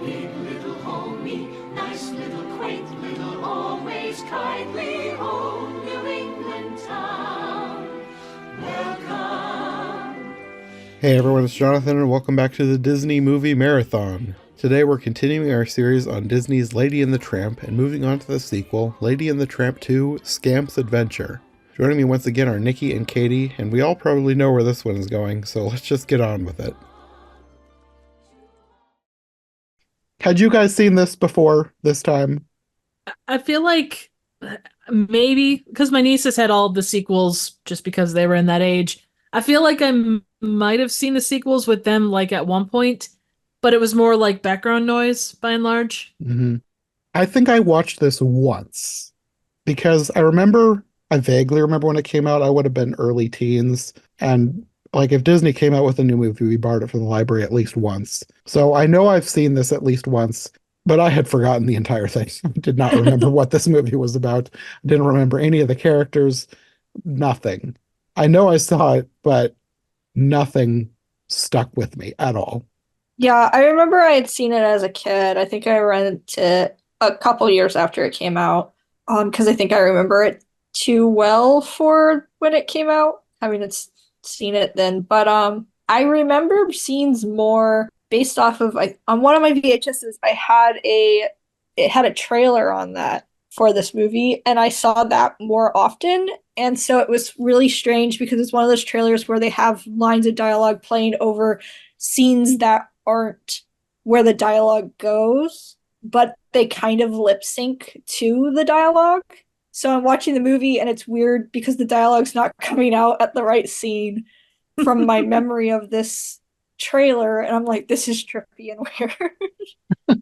big little homie, nice little quaint little always kindly old New England town. Welcome. Hey everyone, it's Jonathan and welcome back to the Disney Movie Marathon. Today we're continuing our series on Disney's Lady and the Tramp and moving on to the sequel, Lady and the Tramp II, Scamp's Adventure. Joining me once again are Nicki and Katie, and we all probably know where this one is going, so let's just get on with it. Had you guys seen this before this time? I feel like maybe because my nieces had all the sequels just because they were in that age. I feel like might have seen the sequels with them like at one point, but it was more like background noise by and large. Mm-hmm. I think I watched this once because I vaguely remember when it came out. I would have been early teens, and like if Disney came out with a new movie, we borrowed it from the library at least once. So I know I've seen this at least once, but I had forgotten the entire thing. I did not remember what this movie was about. I didn't remember any of the characters, nothing. I know I saw it, but nothing stuck with me at all. Yeah, I remember I had seen it as a kid. I think I rented it a couple years after it came out. Because I think I remember it too well for when it came out. I mean, it's seen it then, but I remember scenes more based off of on one of my VHSs. It had a trailer on that for this movie, and I saw that more often. And so it was really strange because it's one of those trailers where they have lines of dialogue playing over scenes that aren't where the dialogue goes, but they kind of lip sync to the dialogue. So I'm watching the movie and it's weird because the dialogue's not coming out at the right scene from my memory of this trailer. And I'm like, this is trippy and weird.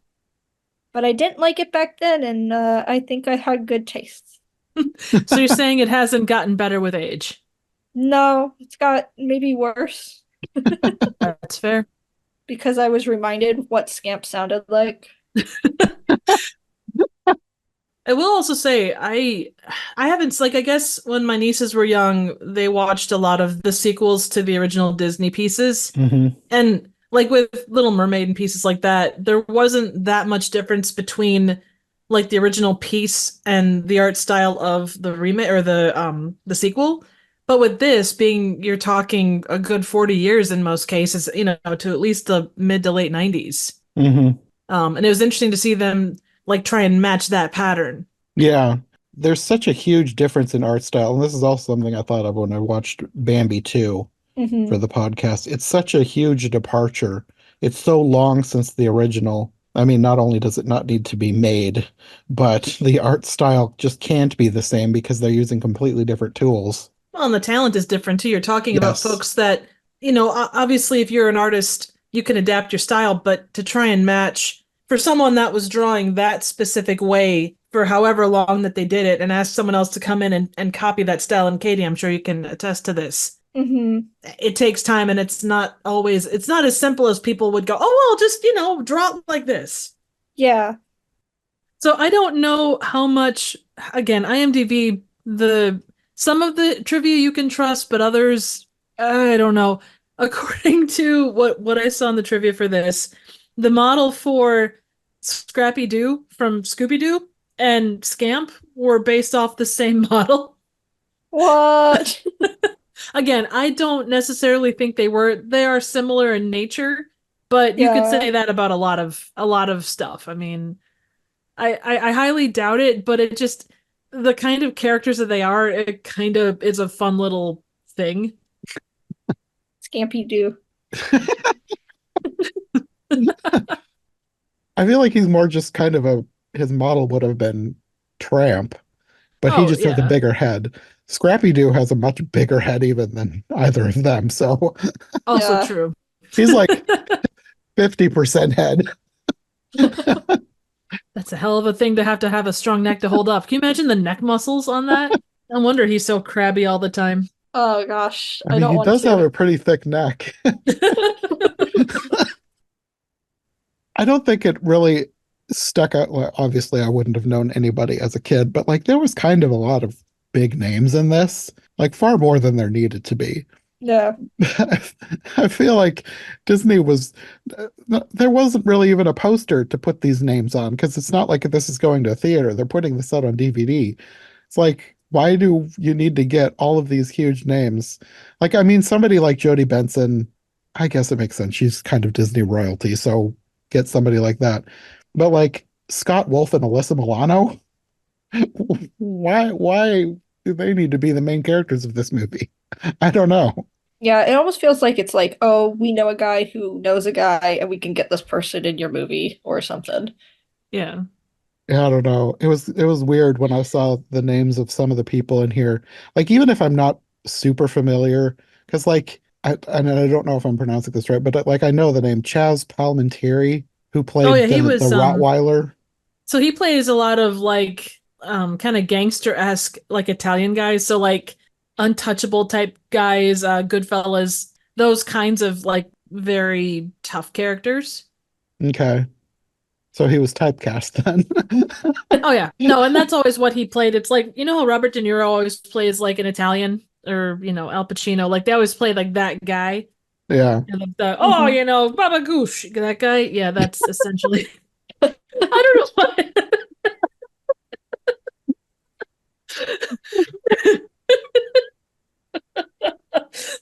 But I didn't like it back then, and I think I had good taste. So you're saying it hasn't gotten better with age? No, it's got maybe worse. That's fair. Because I was reminded what Scamp sounded like. I will also say I haven't, like, I guess when my nieces were young, they watched a lot of the sequels to the original Disney pieces. Mm-hmm. And like with Little Mermaid and pieces like that, there wasn't that much difference between like the original piece and the art style of the remake or the sequel. But with this being, you're talking a good 40 years in most cases, to at least the mid to late 90s. Mm-hmm. And it was interesting to see them like try and match that pattern. Yeah, there's such a huge difference in art style, and this is also something I thought of when I watched Bambi 2 for the podcast. It's such a huge departure. It's so long since the original. I mean, not only does it not need to be made, but the art style just can't be the same because they're using completely different tools. Well, and the talent is different too. You're talking about folks that, obviously if you're an artist, you can adapt your style, but to try and match for someone that was drawing that specific way for however long that they did it and ask someone else to come in and copy that style. And Katie, I'm sure you can attest to this. Mm-hmm. It takes time, and it's not as simple as people would go, oh, well, just, draw it like this. Yeah. So I don't know how much, again, IMDb, some of the trivia you can trust, but others, I don't know. According to what I saw in the trivia for this, the model for Scrappy-Doo from Scooby-Doo and Scamp were based off the same model. What? Again, I don't necessarily think they were. They are similar in nature, but you could say that about a lot of stuff. I mean, I highly doubt it, but it just, the kind of characters that they are, it kind of is a fun little thing. Scampy-Doo. I feel like he's more just kind of his model would have been Tramp, but he just has a bigger head. Scrappy-Doo has a much bigger head even than either of them, so also true. He's like 50% head. That's a hell of a thing to have a strong neck to hold up. Can you imagine the neck muscles on that? No wonder he's so crabby all the time. Oh gosh, I mean, he does have a pretty thick neck. I don't think it really stuck out. Well, obviously, I wouldn't have known anybody as a kid, but like there was kind of a lot of big names in this, like far more than there needed to be. Yeah. I feel like Disney was there wasn't really even a poster to put these names on because it's not like this is going to a theater. They're putting this out on DVD. It's like, why do you need to get all of these huge names? Like, I mean, somebody like Jodie Benson, I guess it makes sense. She's kind of Disney royalty, so get somebody like that. But like Scott Wolf and Alyssa Milano, why do they need to be the main characters of this movie? I don't know. Yeah, it almost feels like it's like, oh, we know a guy who knows a guy and we can get this person in your movie or something. Yeah. Yeah, I don't know. It was weird when I saw the names of some of the people in here. Like even if I'm not super familiar, because like and I don't know if I'm pronouncing this right, but like I know the name Chaz Palminteri, who Oh yeah, played he the was Rottweiler. so he plays a lot of like kind of gangster-esque like Italian guys. So like untouchable type guys, Goodfellas, those kinds of like very tough characters. Okay. So he was typecast then. Oh yeah. No, and that's always what he played. It's like, you know how Robert De Niro always plays like an Italian or, Al Pacino, like they always play like that guy. Yeah. And like oh, Mhm. Baba Goosh, that guy. Yeah, that's essentially I don't know why.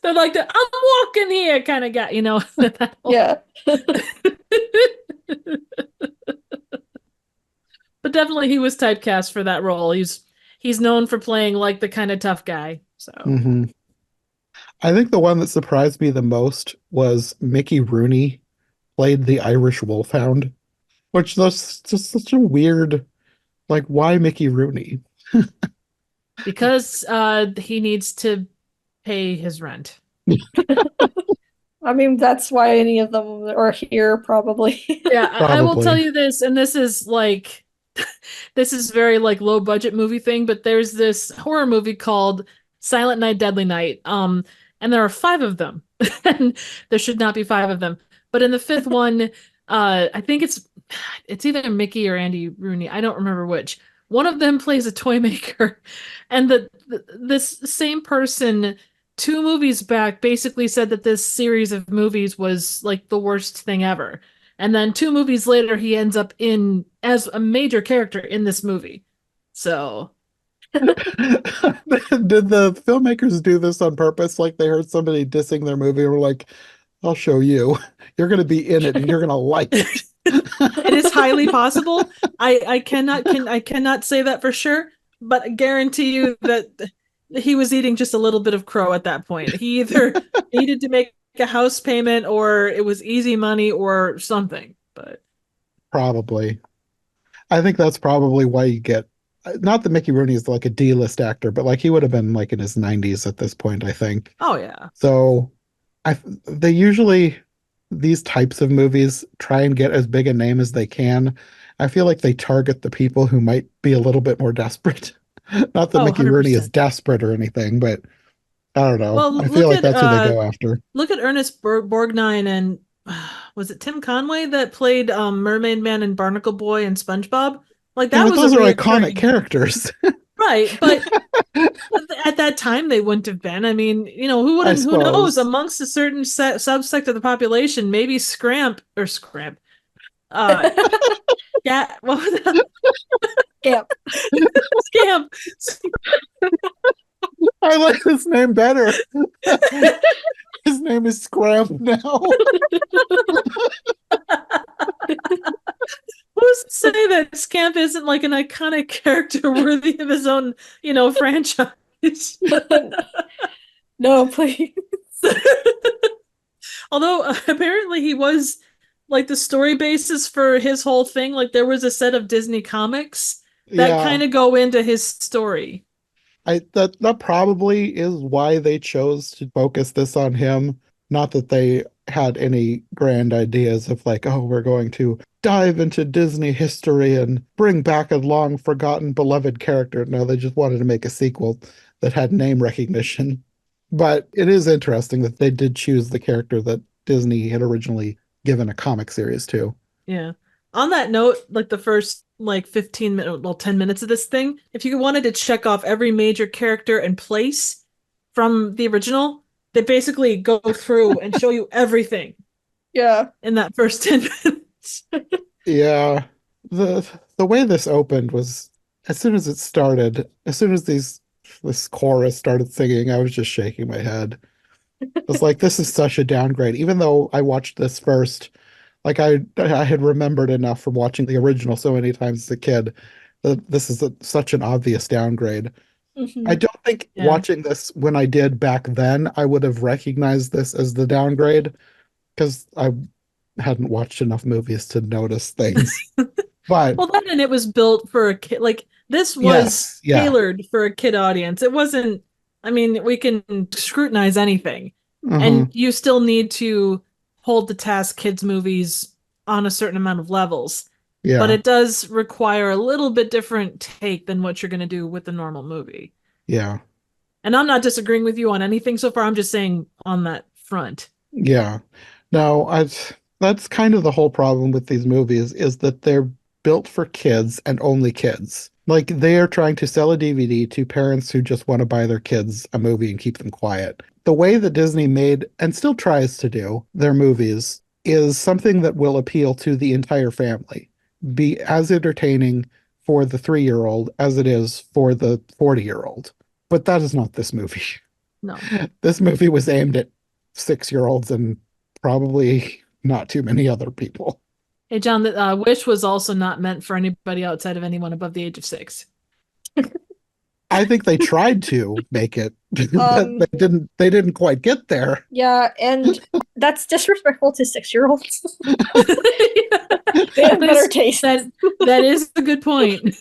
They're like the I'm walking here kind of guy, that whole- Yeah. But definitely he was typecast for that role. He's known for playing like the kind of tough guy. So hmm I think the one that surprised me the most was Mickey Rooney played the Irish Wolfhound, which was just such a weird, like, why Mickey Rooney? because he needs to pay his rent. I mean, that's why any of them are here, probably. Yeah, I will tell Probably. you this, and this is like this is very like low budget movie thing, but there's this horror movie called Silent Night, Deadly Night. And there are five of them. And there should not be five of them. But in the fifth one, I think it's either Mickey or Andy Rooney. I don't remember which. One of them plays a toy maker, and this same person 2 movies back basically said that this series of movies was like the worst thing ever. And then 2 movies later, he ends up in as a major character in this movie. So, Did the filmmakers do this on purpose? Like they heard somebody dissing their movie and were like, I'll show you. You're going to be in it and you're going to like it. it is highly possible. I cannot say that for sure, but I guarantee you that he was eating just a little bit of crow at that point. He either needed to make a house payment or it was easy money or something. But Probably. I think that's probably why you get, not that Mickey Rooney is like a D-list actor, but like he would have been like in his 90s at this point, I think. oh yeah. So they usually, these types of movies try and get as big a name as they can. I feel like they target the people who might be a little bit more desperate. Not that Oh, Mickey Rooney is 100%. desperate or anything, but I don't know. Well, I feel like that's who they go after. look at Ernest Borgnine and was it Tim Conway that played Mermaid Man and Barnacle Boy and SpongeBob? Like Yeah, that but was a those are iconic reoccurring, characters, right? But at that time they wouldn't have been. I mean, who would I who knows? suppose. Amongst a certain subsect of the population, maybe Scramp. Uh, yeah, what was that? Yeah. Scamp. I like his name better. His name is Scramp now. Who's to say that Scamp isn't like an iconic character worthy of his own, franchise? No, please. Although apparently he was like the story basis for his whole thing. Like there was a set of Disney comics that Yeah, kind of go into his story. that probably is why they chose to focus this on him. Not that they had any grand ideas of like, oh, we're going to dive into Disney history and bring back a long forgotten beloved character. No, they just wanted to make a sequel that had name recognition. But it is interesting that they did choose the character that Disney had originally given a comic series to. Yeah. On that note, like the first like 15 minutes, well, 10 minutes of this thing, if you wanted to check off every major character and place from the original, They basically go through and show you everything Yeah. in that first 10 minutes. Yeah. The way this opened was as soon as it started, as soon as this chorus started singing, I was just shaking my head. I was like, this is such a downgrade. Even though I watched this first, like I had remembered enough from watching the original so many times as a kid that this is such an obvious downgrade. I Mhm. don't think Yeah. watching this when I did back then, I would have recognized this as the downgrade because I hadn't watched enough movies to notice things. But Well, then and it was built for a kid. Like this was yes, yeah. tailored for a kid audience. It wasn't. I mean, we can scrutinize anything, Uh-huh. and you still need to hold the task kids movies on a certain amount of levels. But Yeah, it does require a little bit different take than what you're going to do with the normal movie. yeah, And I'm not disagreeing with you on anything so far. I'm just saying on that front. yeah. No, that's kind of the whole problem with these movies is that they're built for kids and only kids. Like they are trying to sell a DVD to parents who just want to buy their kids a movie and keep them quiet. The way that Disney made and still tries to do their movies is something that will appeal to the entire family, be as entertaining for the 3-year-old as it is for the 40-year-old. But that is not this movie. No. This movie was aimed at 6-year-olds and probably not too many other people. Hey, John, the Wish was also not meant for anybody outside of anyone above the age of 6. I think they tried to make it, but Um, they didn't quite get there. yeah, and that's disrespectful to 6-year-olds. They have better taste. That is a good point.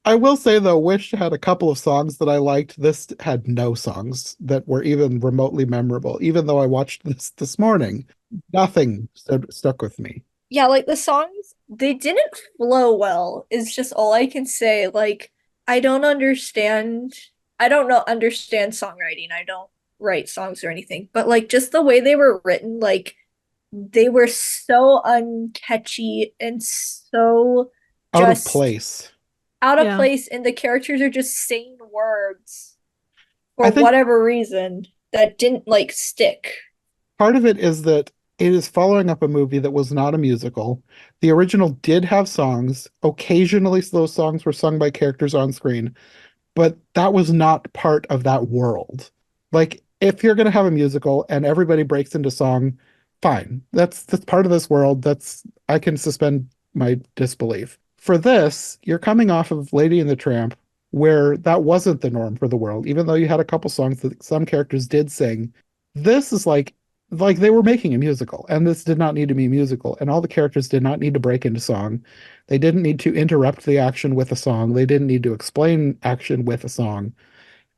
I will say though, Wish had a couple of songs that I liked. This had no songs that were even remotely memorable. Even though I watched this morning, nothing stuck with me. Yeah, like the songs, they didn't flow well, is just all I can say. Like, I don't understand. I don't know understand songwriting. I don't write songs or anything, but like just the way they were written, like they were so uncatchy and so Out of just place. out of Yeah. place, and the characters are just saying words I for think whatever reason that didn't like stick. part of it is that it is following up a movie that was not a musical. The original did have songs. Occasionally, those songs were sung by characters on screen, but that was not part of that world. Like, if you're going to have a musical and everybody breaks into song, fine. That's part of this world. I can suspend my disbelief. For this, you're coming off of Lady and the Tramp, where that wasn't the norm for the world, even though you had a couple songs that some characters did sing. This is like they were making a musical, and this did not need to be a musical, and all the characters did not need to break into song. They didn't need to interrupt the action with a song. They didn't need to explain action with a song.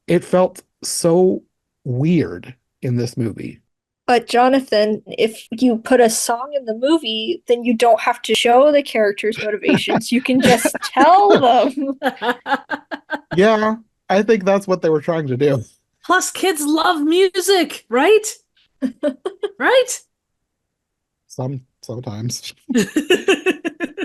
It felt so weird in this movie. But Jonathan, if you put a song in the movie, then you don't have to show the characters' motivations. You can just tell them. Yeah, I think that's what they were trying to do. Plus, kids love music, right? Right? Sometimes.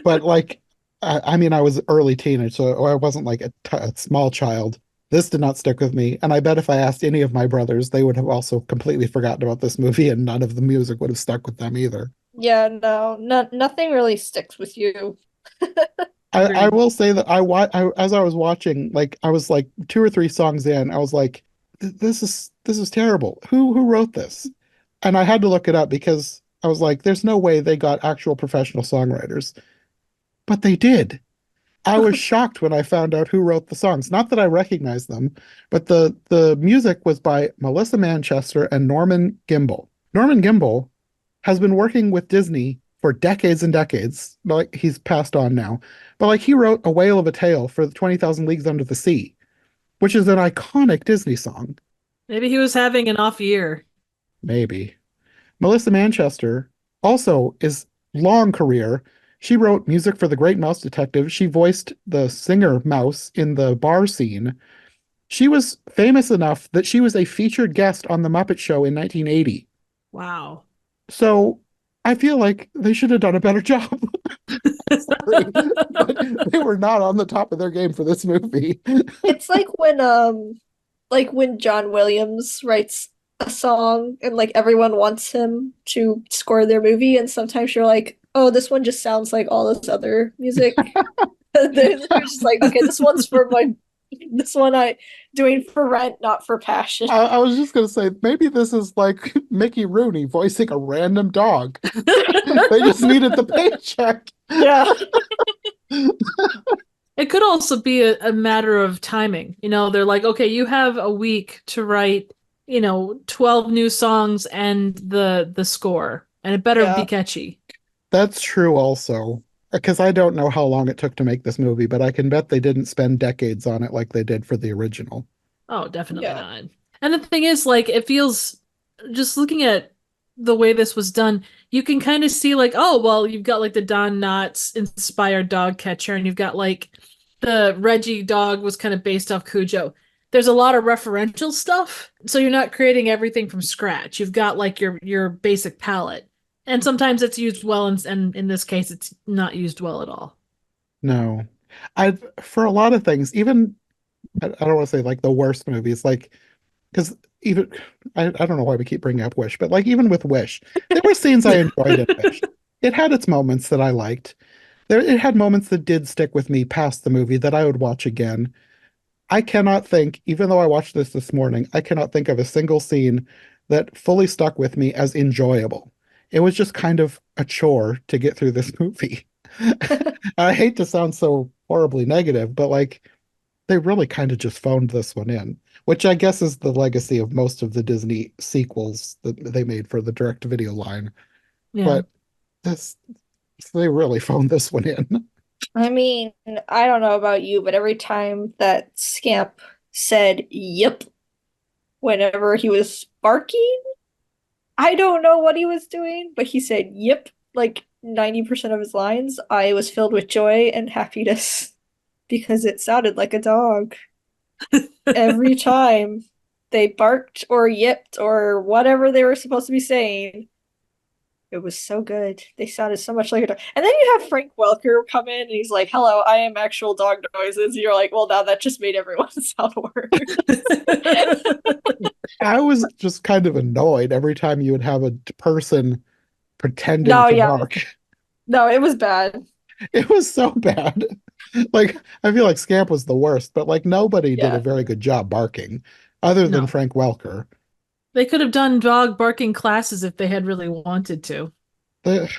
But like I mean I was early teenage, so I wasn't like a small child. This did not stick with me, and I bet if I asked any of my brothers, they would have also completely forgotten about this movie, and none of the music would have stuck with them either. Yeah, no, nothing really sticks with you. I Agreed. will say that as I was watching, like I was like 2 or 3 songs in, I was like, this is terrible. Who wrote this? And I had to look it up because I was like, there's no way they got actual professional songwriters, but they did. I was shocked when I found out who wrote the songs. Not that I recognized them, but the music was by Melissa Manchester and Norman Gimbel. Norman Gimbel has been working with Disney for decades and decades. Like he's passed on now, but like he wrote "A Whale of a Tale" for the 20,000 Leagues Under the Sea, which is an iconic Disney song. Maybe he was having an off year. Maybe. Melissa Manchester also is long career. She wrote music for The Great Mouse Detective. She voiced the singer Mouse in the bar scene. She was famous enough that she was a featured guest on The Muppet Show in 1980. Wow. So I feel like they should have done a better job. Sorry, but they were not on the top of their game for this movie. It's like when like when John Williams writes a song and like everyone wants him to score their movie, and sometimes you're like, oh, this one just sounds like all this other music. They're just like, okay, this one I doing for rent, not for passion. I was just gonna say maybe this is like Mickey Rooney voicing a random dog. They just needed the paycheck. Yeah. It could also be a matter of timing. They're like, okay, you have a week to write, 12 new songs and the score, and it better be catchy. That's true also. Because I don't know how long it took to make this movie, but I can bet they didn't spend decades on it like they did for the original. Oh, definitely not. And the thing is, like, it feels, just looking at the way this was done, you can kind of see, like, oh, well, you've got, like, the Don Knotts inspired dog catcher, and you've got, like, the Reggie dog was kind of based off Cujo. There's a lot of referential stuff, so you're not creating everything from scratch. You've got, like, your basic palette. And sometimes it's used well, and in this case, it's not used well at all. No. For a lot of things, even, I don't want to say like the worst movies, like, because even, I don't know why we keep bringing up Wish, but like even with Wish, there were scenes I enjoyed in Wish. It had its moments that I liked. It had moments that did stick with me past the movie that I would watch again. I cannot think, even though I watched this morning, I cannot think of a single scene that fully stuck with me as enjoyable. It was just kind of a chore to get through this movie. I hate to sound so horribly negative, but like they really kind of just phoned this one in, which I guess is the legacy of most of the Disney sequels that they made for the direct-to-video line. Yeah. But they really phoned this one in. I mean, I don't know about you, but every time that Scamp said "yep" whenever he was barking, I don't know what he was doing, but he said "yep" like 90% of his lines. I was filled with joy and happiness because it sounded like a dog. Every time they barked or yipped or whatever they were supposed to be saying, it was so good. They sounded so much like a dog. And then you have Frank Welker come in and he's like, hello, I am actual dog noises. And you're like, well, now that just made everyone sound worse. I was just kind of annoyed every time you would have a person pretending to bark. No, it was bad. It was so bad. Like, I feel like Scamp was the worst, but like nobody did a very good job barking other than Frank Welker. They could have done dog barking classes if they had really wanted to.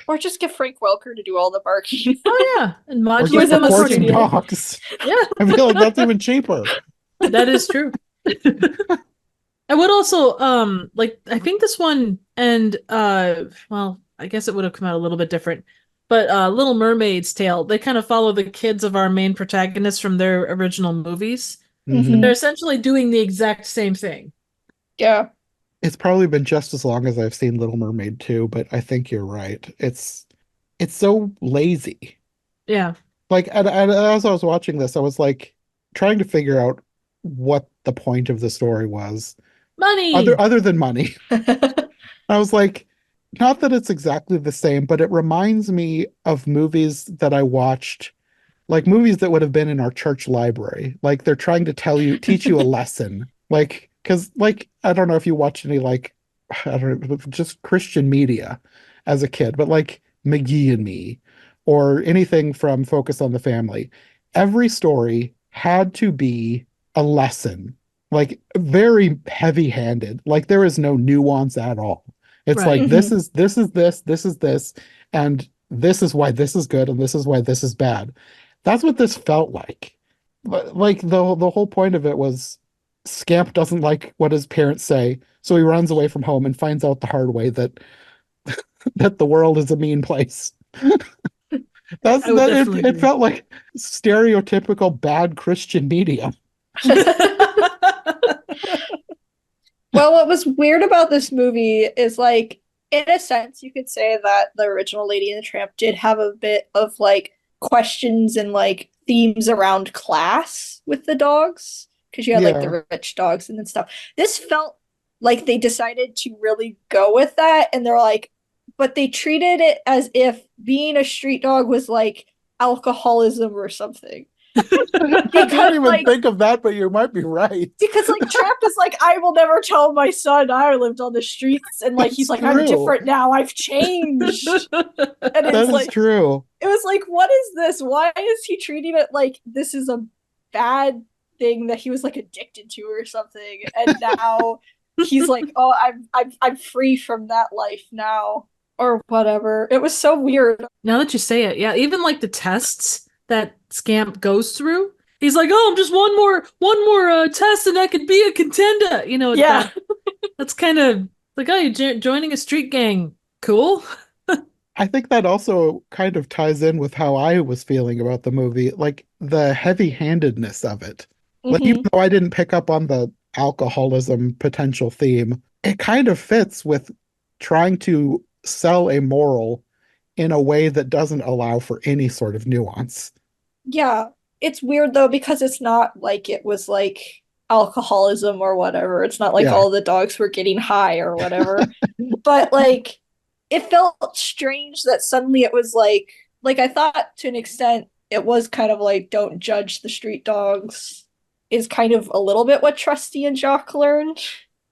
Or just get Frank Welker to do all the barking. Oh, yeah. And or just recording dogs. Yeah. I feel like that's even cheaper. That is true. I would also, I think this one and, well, I guess it would have come out a little bit different, but Little Mermaid's Tale, they kind of follow the kids of our main protagonists from their original movies. Mm-hmm. They're essentially doing the exact same thing. Yeah. It's probably been just as long as I've seen Little Mermaid too, but I think you're right. It's so lazy. Yeah. Like, as I was watching this, I was like trying to figure out what the point of the story was. Money! Other than money. I was like, not that it's exactly the same, but it reminds me of movies that I watched, like movies that would have been in our church library. Like they're trying to teach you a lesson. Like, because like, I don't know if you watched any like, I don't know, just Christian media as a kid, but like McGee and Me or anything from Focus on the Family. Every story had to be a lesson, like very heavy-handed. Like there is no nuance at all. It's like this is this, and this is why this is good, and this is why this is bad. That's what this felt like. Like the whole point of it was Scamp doesn't like what his parents say, so he runs away from home and finds out the hard way that that the world is a mean place. It felt like stereotypical bad Christian media. Well, what was weird about this movie is like, in a sense, you could say that the original Lady and the Tramp did have a bit of like questions and like themes around class with the dogs, because you had like the rich dogs and stuff. This felt like they decided to really go with that, and they're like, but they treated it as if being a street dog was like alcoholism or something. I didn't even think of that, but you might be right. Because like Tramp is like, I will never tell my son I lived on the streets, and like he's That's like, I'm true. different now, I've changed. And That it's is like true. it was like, what is this? Why is he treating it like this is a bad thing that he was like addicted to or something? And now he's like, oh, I'm free from that life now, or whatever. It was so weird. Now that you say it, yeah, even like the tests that Scamp goes through, he's like, "Oh, I'm just one more test, and I could be a contender." You know, Yeah. that's kind of like, oh, you're joining a street gang. Cool. I think that also kind of ties in with how I was feeling about the movie, like the heavy-handedness of it. Like, even though I didn't pick up on the alcoholism potential theme, it kind of fits with trying to sell a moral in a way that doesn't allow for any sort of nuance. Yeah. It's weird though, because it's not like it was like alcoholism or whatever. It's not like Yeah. all the dogs were getting high or whatever. But like it felt strange that suddenly it was like I thought to an extent it was kind of like don't judge the street dogs is kind of a little bit what Trusty and Jock learned.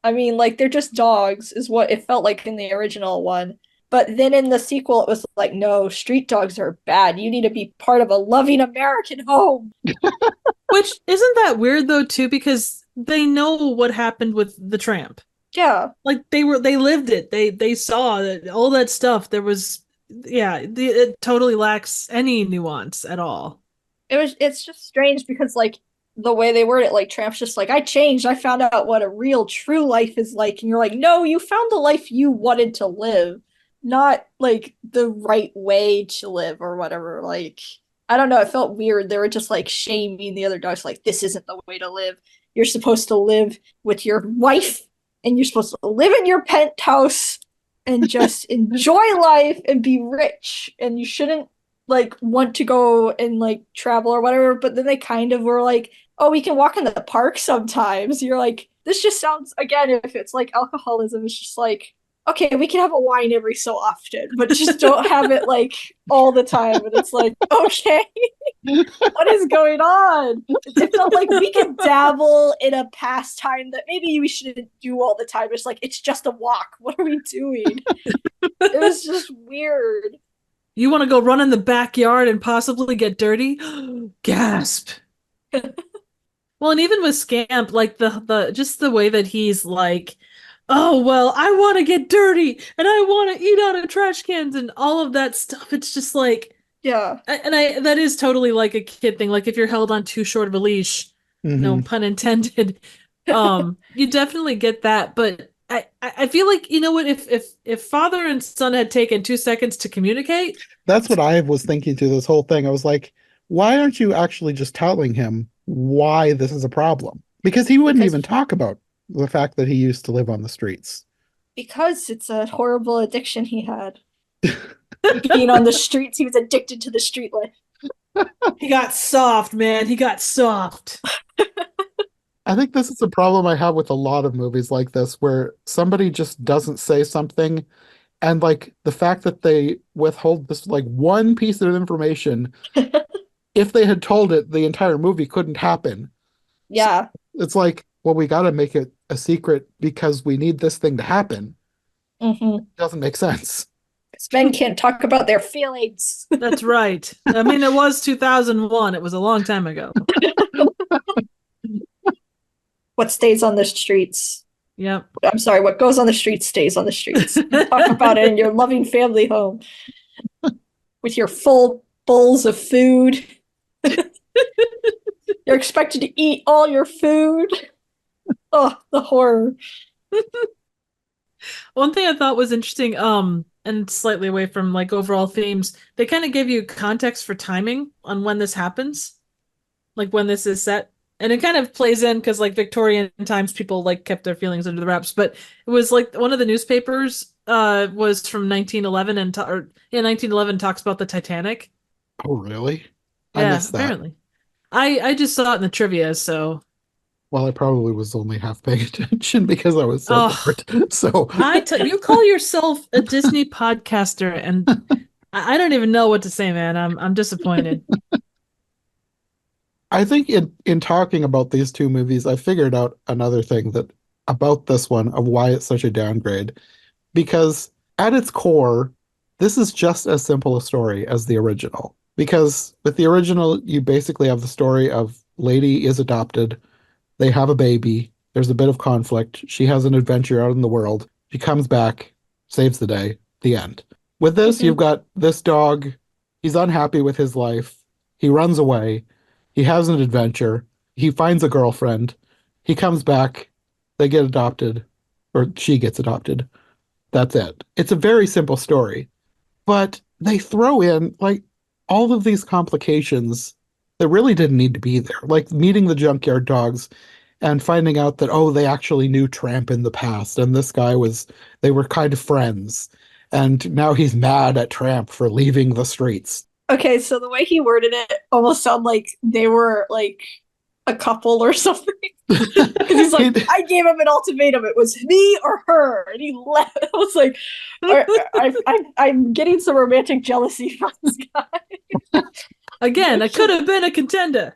I mean, like they're just dogs is what it felt like in the original one. But then in the sequel it was like, no, street dogs are bad. You need to be part of a loving American home. Which isn't that weird though too, because they know what happened with the Tramp. Yeah. Like they lived it. They saw that all that stuff. There was, yeah, it totally lacks any nuance at all. It's just strange because like the way they word it, like Tramp's just like, I changed, I found out what a real true life is like, and you're like, no, you found the life you wanted to live, not like the right way to live or whatever. Like, I don't know, it felt weird. They were just like shaming the other dogs, like, this isn't the way to live. You're supposed to live with your wife and you're supposed to live in your penthouse and just enjoy life and be rich, and you shouldn't like want to go and like travel or whatever. But then they kind of were like, oh, we can walk in the park sometimes. You're like, this just sounds, again, if it's like alcoholism, it's just like, okay, we can have a wine every so often, but just don't have it like all the time. And it's like, okay, what is going on? It felt like we could dabble in a pastime that maybe we shouldn't do all the time. It's like, it's just a walk. What are we doing? It was just weird. You want to go run in the backyard and possibly get dirty? Gasp. Well, and even with Scamp, like the just the way that he's like, oh well, I want to get dirty and I want to eat out of trash cans and all of that stuff. It's just like, yeah, and I that is totally like a kid thing. Like if you're held on too short of a leash, no pun intended, you definitely get that. But I feel like, you know what, if father and son had taken 2 seconds to communicate. That's what I was thinking through this whole thing. I was like, why aren't you actually just telling him why this is a problem? Because he wouldn't even talk about the fact that he used to live on the streets. Because it's a horrible addiction he had. Being on the streets, he was addicted to the street life. He got soft, man. He got soft. I think this is a problem I have with a lot of movies like this, where somebody just doesn't say something, and like the fact that they withhold this like one piece of information, if they had told it, the entire movie couldn't happen. Yeah. So it's like, well, we got to make it a secret because we need this thing to happen. Doesn't make sense. Men can't talk about their feelings. That's right. I mean, it was 2001. It was a long time ago. What stays on the streets? Yep. I'm sorry, what goes on the streets stays on the streets. Talk about it in your loving family home with your full bowls of food. You're expected to eat all your food. Oh, the horror. One thing I thought was interesting, and slightly away from like overall themes, they kind of give you context for timing on when this happens, like when this is set. And it kind of plays in because like Victorian times people like kept their feelings under the wraps, but it was like one of the newspapers was from 1911 and 1911 talks about the Titanic. Oh, really? Yeah, I missed that. Apparently. I just saw it in the trivia, so. Well, I probably was only half paying attention because I was so bored. So you call yourself a Disney podcaster, and I don't even know what to say, man. I'm disappointed. I think in talking about these two movies, I figured out another thing that about this one of why it's such a downgrade. Because at its core, this is just as simple a story as the original. Because with the original, you basically have the story of lady is adopted, they have a baby, there's a bit of conflict, she has an adventure out in the world, she comes back, saves the day, the end. With this, you've got this dog, he's unhappy with his life, he runs away, he has an adventure, he finds a girlfriend, he comes back, they get adopted, or she gets adopted. That's it. It's a very simple story, but they throw in like all of these complications that really didn't need to be there. Like meeting the junkyard dogs and finding out that, oh, they actually knew Tramp in the past and this guy was, they were kind of friends. And now he's mad at Tramp for leaving the streets. Okay, so the way he worded it almost sounded like they were like a couple or something. Because he's like, I gave him an ultimatum. It was me or her, and he left. I was like, I'm getting some romantic jealousy from this guy. Again, I could have been a contender.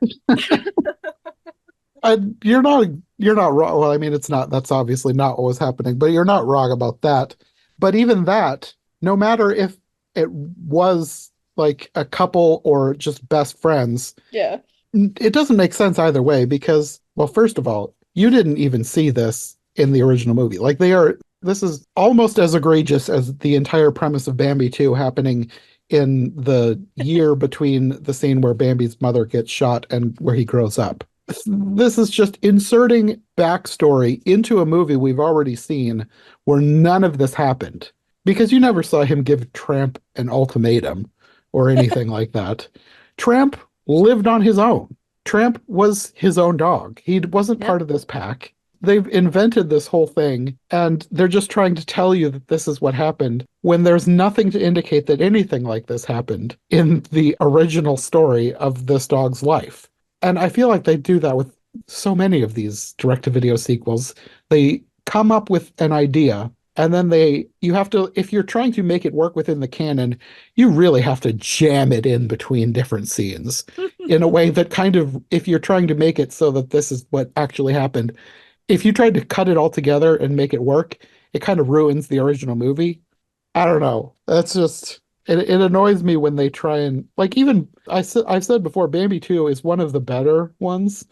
You're not wrong. Well, I mean, it's not. That's obviously not what was happening, but you're not wrong about that. But even that, no matter if it was like a couple or just best friends, Yeah. it doesn't make sense either way because, well, first of all, you didn't even see this in the original movie. Like this is almost as egregious as the entire premise of Bambi 2 happening in the year between the scene where Bambi's mother gets shot and where he grows up. This is just inserting backstory into a movie we've already seen where none of this happened because you never saw him give Tramp an ultimatum or anything like that. Tramp lived on his own. Tramp was his own dog. He wasn't part of this pack. They've invented this whole thing, and they're just trying to tell you that this is what happened when there's nothing to indicate that anything like this happened in the original story of this dog's life. And I feel like they do that with so many of these direct-to-video sequels. They come up with an idea, and then you have to, if you're trying to make it work within the canon, you really have to jam it in between different scenes in a way that kind of, if you're trying to make it so that this is what actually happened, if you tried to cut it all together and make it work, it kind of ruins the original movie. I don't know. That's just, it annoys me when they try and, like, even, I've said before, Bambi 2 is one of the better ones.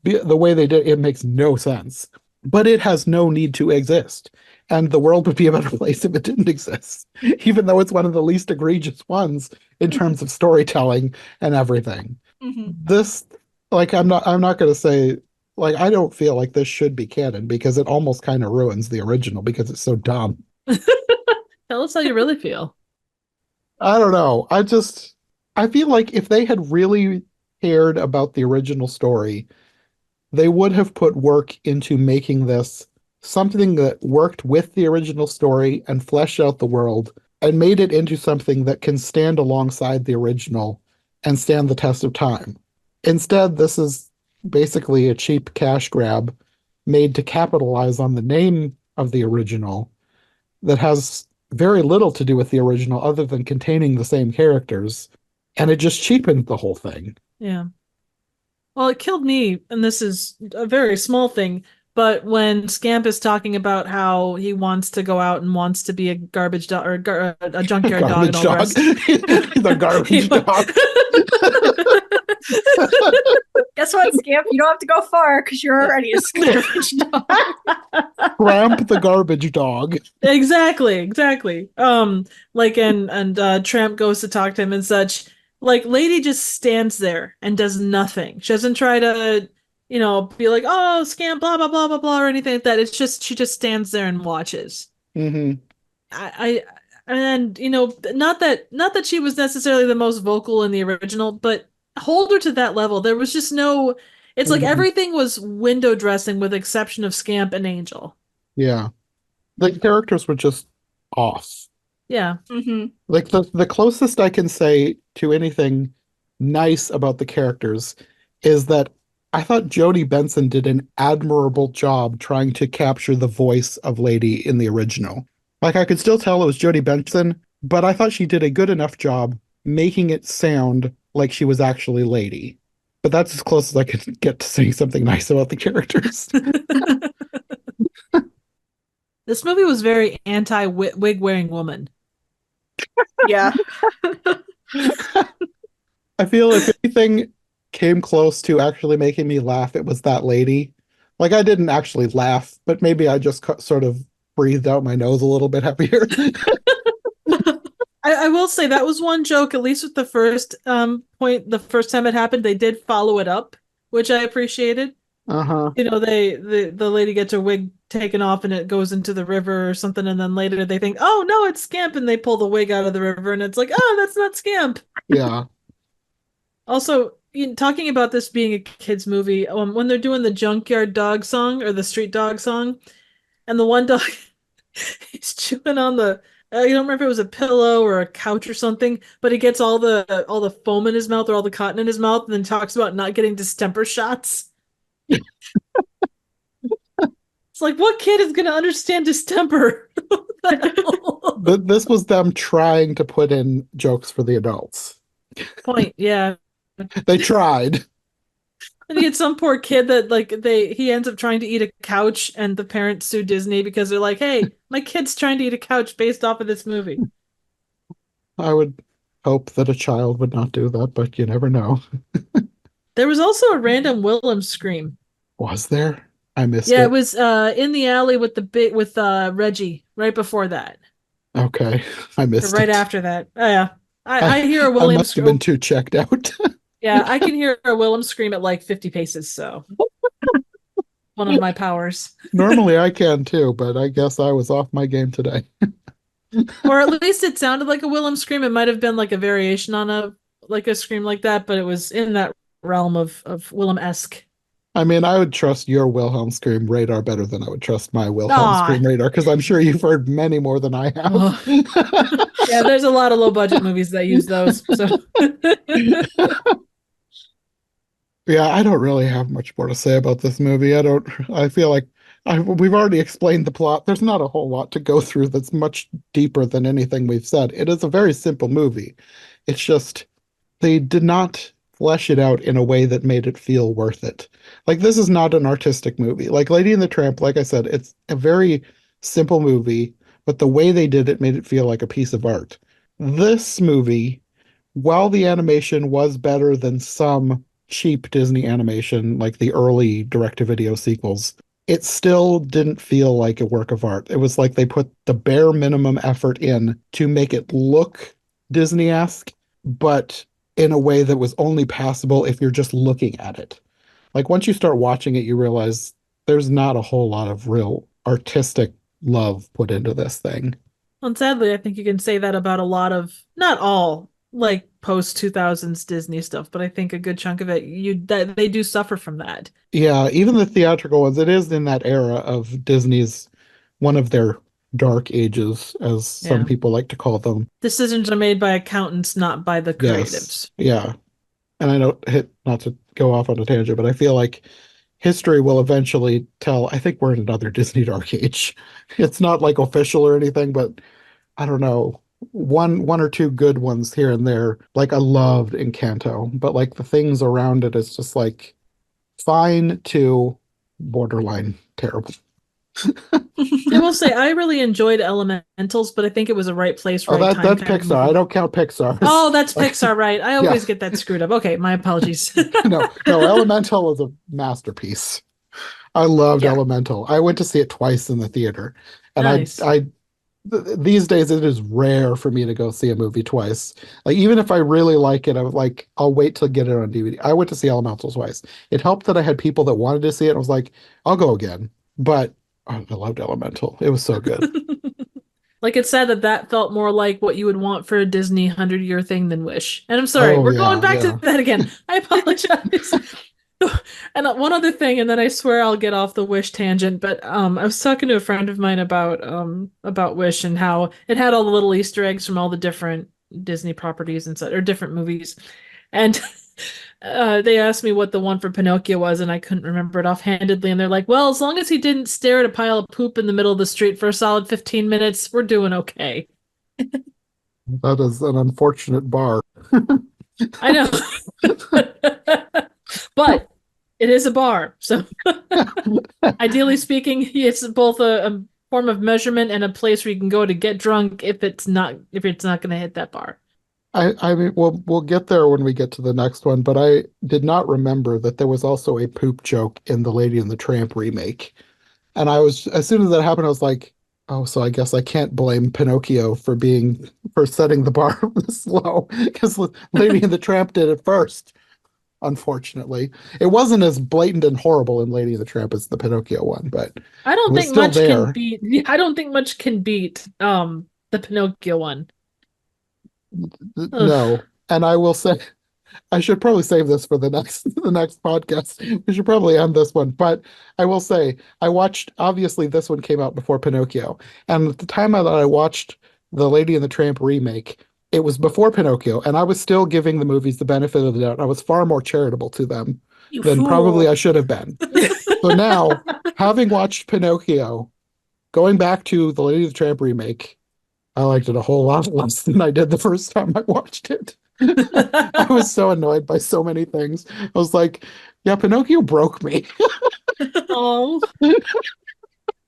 The way they did it makes no sense. But it has no need to exist. And the world would be a better place if it didn't exist, even though it's one of the least egregious ones in terms of storytelling and everything. Mm-hmm. This, like, I'm not going to say, like, I don't feel like this should be canon because it almost kind of ruins the original because it's so dumb. Tell us how you really feel. I don't know. I feel like if they had really cared about the original story, they would have put work into making this something that worked with the original story and fleshed out the world and made it into something that can stand alongside the original and stand the test of time. Instead, this is basically a cheap cash grab made to capitalize on the name of the original that has very little to do with the original other than containing the same characters, and it just cheapened the whole thing. Yeah. Well, it killed me, and this is a very small thing, but when Scamp is talking about how he wants to go out and wants to be a garbage dog or a junkyard dog and all the rest. The garbage dog. Guess what, Scamp? You don't have to go far because you're already a garbage dog. Tramp the garbage dog. Exactly. Like and Tramp goes to talk to him and such. Like, lady just stands there and does nothing. She doesn't try to, be like, oh, Scamp, blah, blah, blah, blah, blah, or anything like that. It's just, she just stands there and watches. Mm-hmm. And not that she was necessarily the most vocal in the original, but hold her to that level. There was just no, it's like everything was window dressing with exception of Scamp and Angel. Yeah. The characters were just off. Yeah. Mm-hmm. Like the closest I can say to anything nice about the characters is that I thought Jodie Benson did an admirable job trying to capture the voice of Lady in the original. Like, I could still tell it was Jodie Benson, but I thought she did a good enough job making it sound like she was actually Lady. But that's as close as I can get to saying something nice about the characters. This movie was very anti-wig wearing woman. Yeah. I feel if anything came close to actually making me laugh, it was that lady. Like I didn't actually laugh, but maybe I just sort of breathed out my nose a little bit heavier. I will say that was one joke, at least with the first point, the first time it happened, they did follow it up, which I appreciated. Uh-huh. You know, the lady gets her wig taken off and it goes into the river or something, and then later they think, oh no, it's Scamp, and they pull the wig out of the river, and it's like, oh, that's not Scamp. Yeah. Also, talking about this being a kids movie, when they're doing the junkyard dog song or the street dog song, and the one dog he's chewing on the you don't remember if it was a pillow or a couch or something, but he gets all the foam in his mouth or all the cotton in his mouth, and then talks about not getting distemper shots. It's like, what kid is going to understand distemper? But this was them trying to put in jokes for the adults. Point, yeah. They tried. And you get some poor kid that he ends up trying to eat a couch, and the parents sue Disney because they're like, hey, my kid's trying to eat a couch based off of this movie. I would hope that a child would not do that, but you never know. There was also a random Willem scream. Was there? I missed Yeah, it. it was in the alley with Reggie right before that. Okay. I Or missed right it. after that. Oh, yeah. I hear a I William must have been too checked out. Yeah, I can hear a Willem scream at like 50 paces, so one of my powers. Normally I can too, but I guess I was off my game today. Or at least it sounded like a Willem scream. It might have been like a variation on a scream like that, but it was in that realm of Willem-esque. I mean, I would trust your Wilhelm scream radar better than I would trust my Wilhelm Aw. scream radar because I'm sure you've heard many more than I have. Yeah, there's a lot of low budget movies that use those. So Yeah, I don't really have much more to say about this movie. I feel like we've already explained the plot. There's not a whole lot to go through that's much deeper than anything we've said. It is a very simple movie. It's just they did not flesh it out in a way that made it feel worth it. Like this is not an artistic movie. Like Lady and the Tramp, like I said, it's a very simple movie, but the way they did it made it feel like a piece of art. This movie, while the animation was better than some cheap Disney animation, like the early direct-to-video sequels, it still didn't feel like a work of art. It was like they put the bare minimum effort in to make it look Disney-esque, but in a way that was only passable if you're just looking at it. Like once you start watching it, you realize there's not a whole lot of real artistic love put into this thing. and sadly, I think you can say that about a lot of, not all, like post 2000s Disney stuff, but I think a good chunk of it, that they do suffer from that. Yeah, even the theatrical ones, it is in that era of Disney's one of their dark ages, as some Yeah. people like to call them. Decisions are made by accountants, not by the Yes. creatives. Yeah. And I don't hit not to go off on a tangent, but I feel like history will eventually tell. I think we're in another Disney dark age. It's not like official or anything, but I don't know. One or two good ones here and there. Like I loved Encanto, but like the things around it is just like fine to borderline terrible. I will say I really enjoyed Elementals, but I think it was a right place, Oh, right time. that's kind of Pixar. I movie. don't count Pixar. Oh, that's Pixar, right? I always Yeah. get that screwed up. Okay, my apologies. No, Elemental is a masterpiece. I loved Yeah. Elemental. I went to see it twice in the theater, and Nice. these days it is rare for me to go see a movie twice. Like even if I really like it, I'll wait to get it on DVD. I went to see Elemental twice. It helped that I had people that wanted to see it. I was like, I'll go again. But I loved Elemental. It was so good. Like it's sad that felt more like what you would want for a Disney 100-year thing than Wish. And I'm sorry, Oh, we're yeah, going back yeah. to that again. I apologize. And one other thing, and then I swear I'll get off the Wish tangent, but I was talking to a friend of mine about Wish and how it had all the little Easter eggs from all the different Disney properties and such, or different movies. And they asked me what the one for Pinocchio was, and I couldn't remember it offhandedly. And they're like, well, as long as he didn't stare at a pile of poop in the middle of the street for a solid 15 minutes, we're doing okay. That is an unfortunate bar. I know. but it is a bar. So ideally speaking, it's both a form of measurement and a place where you can go to get drunk if it's not going to hit that bar. I mean, we'll get there when we get to the next one, but I did not remember that there was also a poop joke in the Lady and the Tramp remake. And as soon as that happened, I was like, oh, so I guess I can't blame Pinocchio for setting the bar this low, because Lady and the Tramp did it first. Unfortunately, it wasn't as blatant and horrible in Lady and the Tramp as the Pinocchio one, but I don't it was think still much there. can beat. I don't think much can beat the Pinocchio one. No, and I will say, I should probably save this for the next podcast. We should probably end this one, but I will say I watched. Obviously, this one came out before Pinocchio, and at the time that I watched the Lady and the Tramp remake, it was before Pinocchio, and I was still giving the movies the benefit of the doubt. I was far more charitable to them than probably I should have been. So now, having watched Pinocchio, going back to the Lady and the Tramp remake, I liked it a whole lot less than I did the first time I watched it. I was so annoyed by so many things. I was like, yeah, Pinocchio broke me. Oh,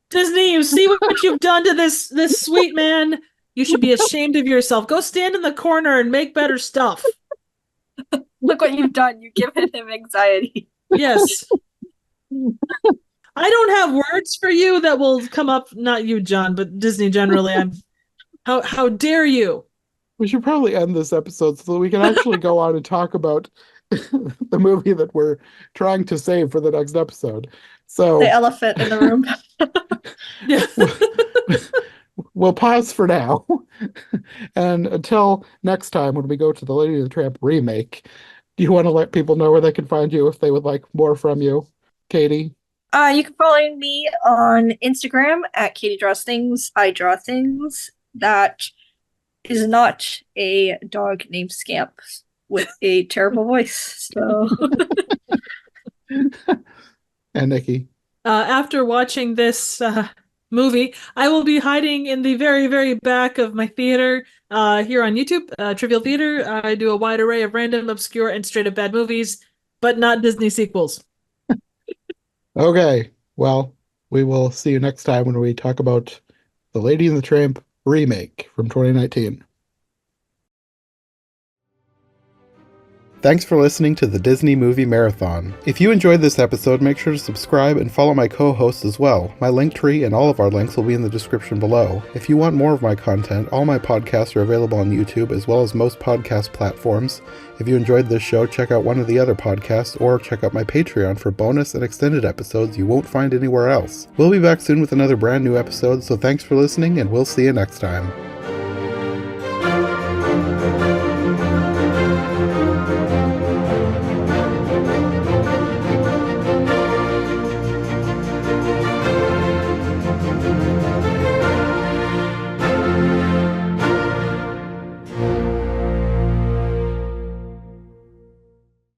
Disney, you see what you've done to this sweet man? You should be ashamed of yourself. Go stand in the corner and make better stuff. Look what you've done. You've given him anxiety. Yes. I don't have words for you that will come up, not you, John, but Disney generally. How dare you? We should probably end this episode so that we can actually go on and talk about the movie that we're trying to save for the next episode. So The elephant in the room. we'll pause for now. And until next time when we go to the Lady and the Tramp remake, do you want to let people know where they can find you if they would like more from you, Katie? You can follow me on Instagram at Katie Draws Things. I draw things. That is not a dog named Scamp with a terrible voice. So And Nicki. After watching this movie, I will be hiding in the very, very back of my theater here on YouTube, Trivial Theater. I do a wide array of random, obscure, and straight up bad movies, but not Disney sequels. Okay, well, we will see you next time when we talk about the Lady and the Tramp remake from 2019. Thanks for listening to the Disney Movie Marathon. If you enjoyed this episode, make sure to subscribe and follow my co-hosts as well. My Linktree and all of our links will be in the description below. If you want more of my content, all my podcasts are available on YouTube as well as most podcast platforms. If you enjoyed this show, check out one of the other podcasts or check out my Patreon for bonus and extended episodes you won't find anywhere else. We'll be back soon with another brand new episode, so thanks for listening and we'll see you next time.